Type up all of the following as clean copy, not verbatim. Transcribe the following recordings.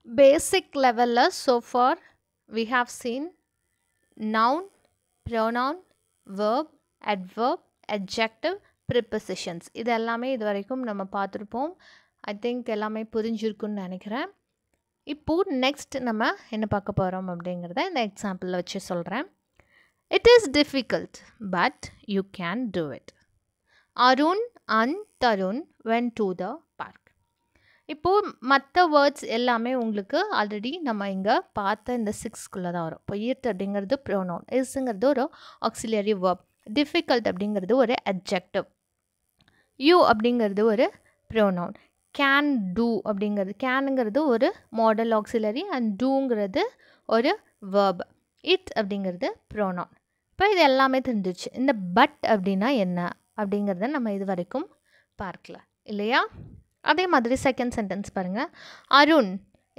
basic level so far we have seen noun, pronoun, verb, adverb, adjective, prepositions. இது எல்லாமே இது வரைக்கும் நம்ம பார்த்துருப்போம். ஐ திங்க் எல்லாமே புரிஞ்சிருக்குன்னு நினைக்கிறேன். இப்போ நெக்ஸ்ட் நம்ம என்ன பார்க்க போகிறோம் அப்படிங்கிறத இந்த எக்ஸாம்பிளில் வச்சு சொல்கிறேன். It is difficult but you can do it. Arun and Tarun went to the park. இப்போது மற்ற வேர்ட்ஸ் எல்லாமே உங்களுக்கு ஆல்ரெடி நம்ம இங்கே பார்த்த இந்த 6க்குள்ளே தான் வரும். இப்போ இட் அப்படிங்கிறது ப்ரோனவுன், இஸ்ங்கிறது ஒரு ஆக்சிலரி வேர்ப், டிஃபிகல்ட் அப்படிங்கிறது ஒரு அட்ஜெக்டிவ், யூ அப்படிங்கிறது ஒரு ப்ரோனவுன், கேன் டூ அப்படிங்கிறது கேனுங்கிறது ஒரு மாடல் ஆக்சிலரி அண்ட் டூங்கிறது ஒரு வேர்ப், இட் அப்படிங்கிறது ப்ரோனவுன். இப்போ இது எல்லாமே தெரிஞ்சிச்சு. இந்த பட் அப்படின்னா என்ன அப்படிங்கிறத நம்ம இது வரைக்கும் பார்க்கல இல்லையா? அதே மாதிரி செகண்ட் சென்டென்ஸ் பாருங்கள். Arun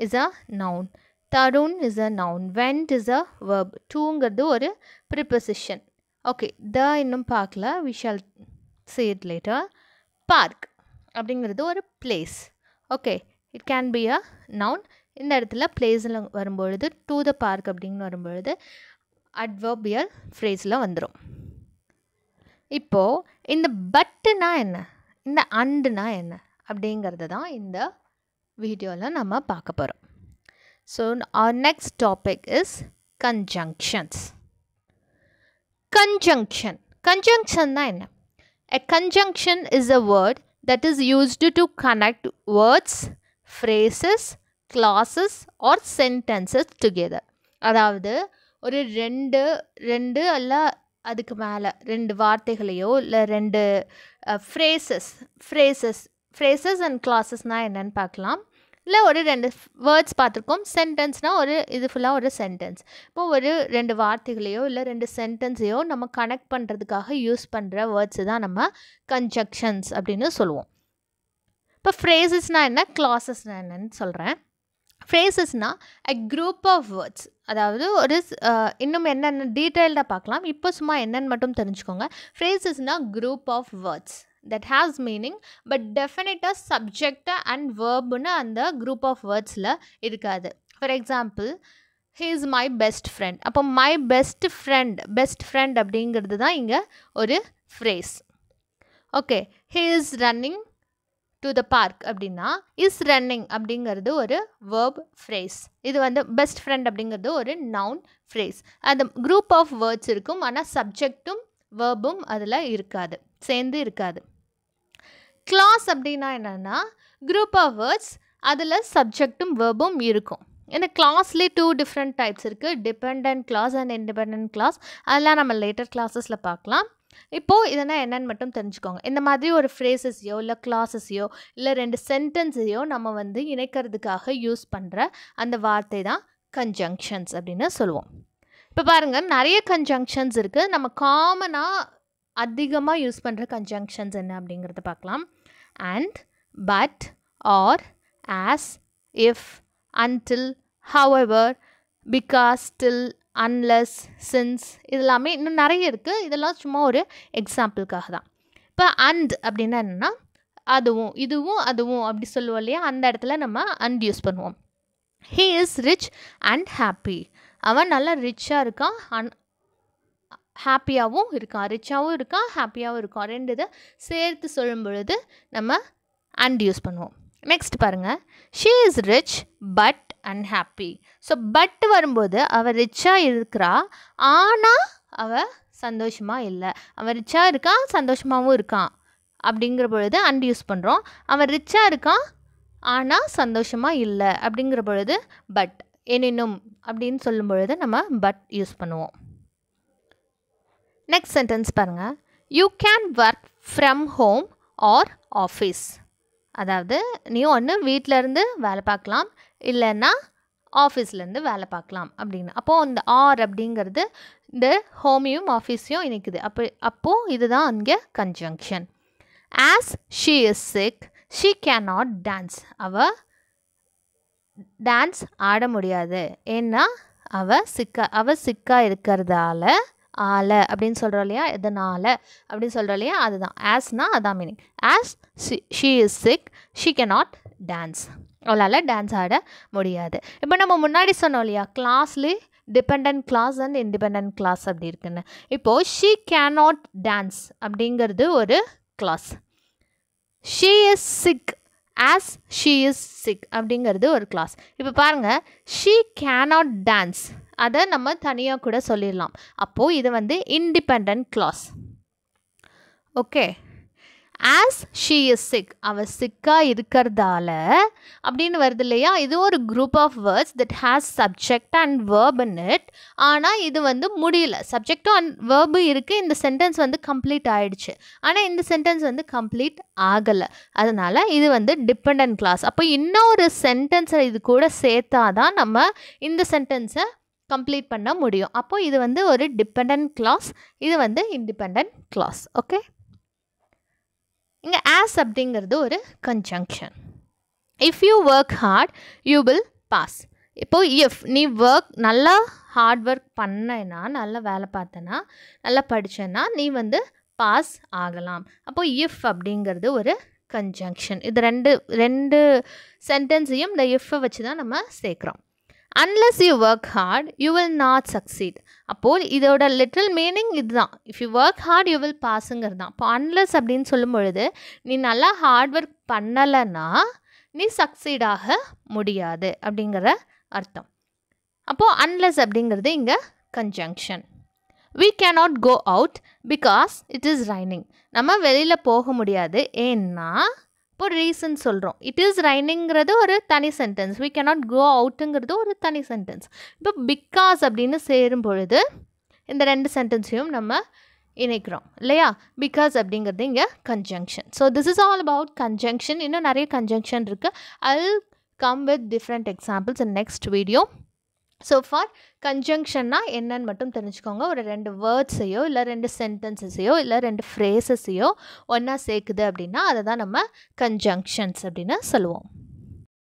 is a noun, Tarun is a noun, went is a verb, டூங்கிறது ஒரு ப்ரிப்போசிஷன். ஓகே, த இன்னும் பார்க்கல, we shall say it later. Park அப்படிங்கிறது ஒரு place. Okay, it can be a noun. இந்த இடத்துல பிளேஸில் வரும்பொழுது டு த பார்க் அப்படின்னு வரும்பொழுது அட்வர்பியல் ஃப்ரேஸில் வந்துடும். இப்போது இந்த பட்டுனா என்ன, இந்த அண்டுனா என்ன அப்படிங்கிறது தான் இந்த வீடியோவில் நம்ம பார்க்க போகிறோம். So our next topic is conjunctions. Conjunction என்ன? A conjunction is a word that is used to connect words, phrases, clauses or sentences together. அதாவது ஒரு ரெண்டு அல்ல அதுக்கு மேலே 2 வார்த்தைகளையோ இல்லை 2 ஃப்ரேசஸ் அண்ட் கிளாஸஸ்னால் என்னென்னு பார்க்கலாம். இல்லை ஒரு 2 வேர்ட்ஸ் பார்த்துருக்கோம். சென்டென்ஸ்னால் ஒரு இது ஃபுல்லாக ஒரு சென்டென்ஸ். இப்போது ஒரு 2 வார்த்தைகளையோ இல்லை 2 சென்டென்ஸையோ நம்ம கனெக்ட் பண்ணுறதுக்காக யூஸ் பண்ணுற வேர்ட்ஸு தான் நம்ம கன்ஜங்ஷன்ஸ் அப்படின்னு சொல்லுவோம். இப்போ ஃப்ரேசஸ்னால் என்ன, கிளாஸஸ்னால் என்னன்னு சொல்கிறேன். ஃப்ரேசஸ்னால் a group of words, அதாவது ஒரு இன்னும் என்னென்ன டீட்டெயில்டாக பார்க்கலாம். இப்போ சும்மா என்னென்னு மட்டும் தெரிஞ்சுக்கோங்க. ஃப்ரேசஸ்னால் group of words that has meaning but definite subject and verbன்னு அந்த group of wordsல இருக்காது. For example, he is my best friend. அப்போ my best friend அப்படிங்கிறது தான் இங்கே ஒரு phrase. Okay, he is running to the park அப்படின்னா is running அப்படிங்கிறது ஒரு verb phrase. இது வந்து best friend அப்படிங்கிறது ஒரு noun phrase. அந்த group of words இருக்கும், ஆனால் சப்ஜெக்டும் வேர்பும் அதில் இருக்காது, சேர்ந்து இருக்காது. கிளாஸ் அப்படின்னா என்னென்னா குரூப் ஆஃப் வேர்ட்ஸ், அதில் சப்ஜெக்டும் வேர்பும் இருக்கும். இந்த கிளாஸ்லேயே 2 டிஃப்ரெண்ட் டைப்ஸ் இருக்குது, dependent clause and independent clause. அதெல்லாம் நம்ம லேட்டர் கிளாஸஸில் பார்க்கலாம். இப்போது இதெல்லாம் என்னென்னு மட்டும் தெரிஞ்சுக்கோங்க. இந்த மாதிரி ஒரு ஃப்ரேசஸையோ இல்லை கிளாஸஸையோ இல்லை 2 சென்டென்ஸையோ நம்ம வந்து இணைக்கிறதுக்காக யூஸ் பண்ணுற அந்த வார்த்தை தான் கன்ஜங்ஷன்ஸ் அப்படின்னு சொல்லுவோம். இப்போ பாருங்கள், நிறைய கன்ஜங்ஷன்ஸ் இருக்குது. நம்ம காமனாக அதிகமாக யூஸ் பண்ணுற கன்ஜங்ஷன்ஸ் என்ன அப்படிங்கிறத பார்க்கலாம். And, but, or, as, if, until, however, because, till, unless, since, இதெல்லாமே இன்னும் நிறைய இருக்குது. இதெல்லாம் சும்மா ஒரு எக்ஸாம்பிளுக்காக தான். இப்போ அண்ட் அப்படின்னா என்னென்னா அதுவும் இதுவும் அதுவும் அப்படி சொல்லுவோம் இல்லையா, அந்த இடத்துல நம்ம அண்ட் யூஸ் பண்ணுவோம். he is rich and happy. அவன் நல்லா ரிச்சாக இருக்கான், ஹாப்பியாகவும் இருக்கான். ரிச்சாகவும் இருக்கான், ஹாப்பியாகவும் இருக்கான். 2 இதை சேர்த்து சொல்லும் பொழுது நம்ம அண்ட் யூஸ் பண்ணுவோம். நெக்ஸ்ட் பாருங்கள், she is rich but unhappy. So but வரும்போது அவள் ரிச்சாக இருக்கிறா, ஆனால் அவள் சந்தோஷமாக இல்லை. அவன் ரிச்சாக இருக்கான், சந்தோஷமாகவும் இருக்கான் அப்படிங்கிற பொழுது அண்ட் யூஸ் பண்ணுறோம். அவன் ரிச்சாக இருக்கான் ஆனால் சந்தோஷமாக இல்லை அப்படிங்கிற பொழுது பட், எனினும் அப்படின்னு சொல்லும் பொழுது நம்ம பட் யூஸ் பண்ணுவோம். நெக்ஸ்ட் சென்டென்ஸ் பாருங்கள், you can work from home or office. அதாவது நீ ஒன்று வீட்டிலேருந்து வேலை பார்க்கலாம், இல்லைன்னா ஆஃபீஸ்லேருந்து வேலை பார்க்கலாம் அப்படின்னு. அப்போது இந்த ஆர் அப்படிங்கிறது இந்த ஹோமையும் ஆஃபீஸையும் இணைக்குது. அப்போது இதுதான் அங்கே conjunction. As she is sick she cannot dance. அவள் டான்ஸ் ஆட முடியாது, ஏன்னா அவள் சிக்கா இருக்கிறதால, ஆலை அப்படின்னு சொல்கிறோம் இல்லையா, எதனால் அப்படின்னு சொல்கிறோம் இல்லையா, அதுதான் ஆஸ்னால் அதான் meaning. As she is sick she cannot dance. அவளால் டான்ஸ் ஆட முடியாது. இப்போ நம்ம முன்னாடி சொன்னோம் இல்லையா, கிளாஸ்லேயே depend clause and independent clause அப்படி இருக்குன்னு. இப்போது ஷீ கேனாட் டான்ஸ் அப்படிங்கிறது ஒரு clause. She is sick as she is sick அப்படிங்கிறது ஒரு கிளாஸ். இப்போ பாருங்கள், ஷீ கேனாட் டான்ஸ் அதை நம்ம தனியாக கூட சொல்லிடலாம். அப்போது இது வந்து independent clause. Okay. As she is sick, அவள் சிக்காக இருக்கிறதால அப்படின்னு வருது இல்லையா, இது ஒரு group of words that has subject and verb in it. ஆனால் இது வந்து முடியல, சப்ஜெக்டும் அண்ட் வேர்பு இருக்குது, இந்த சென்டென்ஸ் வந்து கம்ப்ளீட் ஆகிடுச்சு. ஆனால் இந்த சென்டென்ஸ் வந்து கம்ப்ளீட் ஆகலை, அதனால் இது வந்து டிபெண்ட் கிளாஸ். அப்போ இன்னொரு சென்டென்ஸை இது கூட சேர்த்தா தான் நம்ம இந்த சென்டென்ஸை கம்ப்ளீட் பண்ண முடியும். அப்போது இது வந்து ஒரு டிபெண்ட் கிளாஸ், இது வந்து இண்டிபெண்ட் கிளாஸ். ஓகே. இங்கே ஆஸ் அப்படிங்கிறது ஒரு conjunction. If you work hard you will pass. இப்போது இஃப் நீ நல்லா ஹார்ட் ஒர்க் பண்ணேன்னா, நல்லா வேலை பார்த்தேன்னா, நல்லா படித்தேன்னா நீ வந்து பாஸ் ஆகலாம். அப்போது இஃப் அப்படிங்கிறது ஒரு கன்ஜங்ஷன். இது ரெண்டு சென்டென்ஸையும் இந்த இஃப்பை வச்சு தான் நம்ம சேர்க்குறோம். Unless you work hard you will not succeed. அப்போது இதோட லிட்டில் மீனிங் இதுதான். If you work hard you will பாஸுங்கிறது தான். இப்போ அன்லெஸ் அப்படின்னு சொல்லும் பொழுது நீ நல்லா ஹார்ட் ஒர்க் பண்ணலைன்னா நீ சக்சீட் ஆக முடியாது அப்படிங்கிற அர்த்தம். அப்போது அன்லெஸ் அப்படிங்கிறது இங்கே conjunction. we cannot go out because it is raining. நம்ம வெளியில் போக முடியாது ஏன்னா இப்போ ரீசன் சொல்கிறோம். இட் இஸ் ரைனிங்கிறது ஒரு தனி சென்டென்ஸ், we cannot go outங்கிறது ஒரு தனி சென்டென்ஸ். இப்போ பிகாஸ் அப்படின்னு சேரும் பொழுது இந்த ரெண்டு சென்டென்ஸையும் நம்ம இணைக்கிறோம் இல்லையா. பிகாஸ் அப்படிங்கிறது இங்கே conjunction. So this is all about conjunction. இன்னும் நிறைய கன்ஜங்ஷன் இருக்குது. I will come with different examples in next video. So for கன்ஜங்ஷன்னா என்னன்னு மட்டும் தெரிஞ்சுக்கோங்க. ஒரு ரெண்டு வேர்ட்ஸையோ இல்லை ரெண்டு சென்டென்சஸையோ இல்லை ரெண்டு ஃப்ரேசஸையோ ஒன்றா சேர்க்குது அப்படின்னா அதை தான் நம்ம கன்ஜங்ஷன்ஸ் அப்படின்னு சொல்லுவோம்.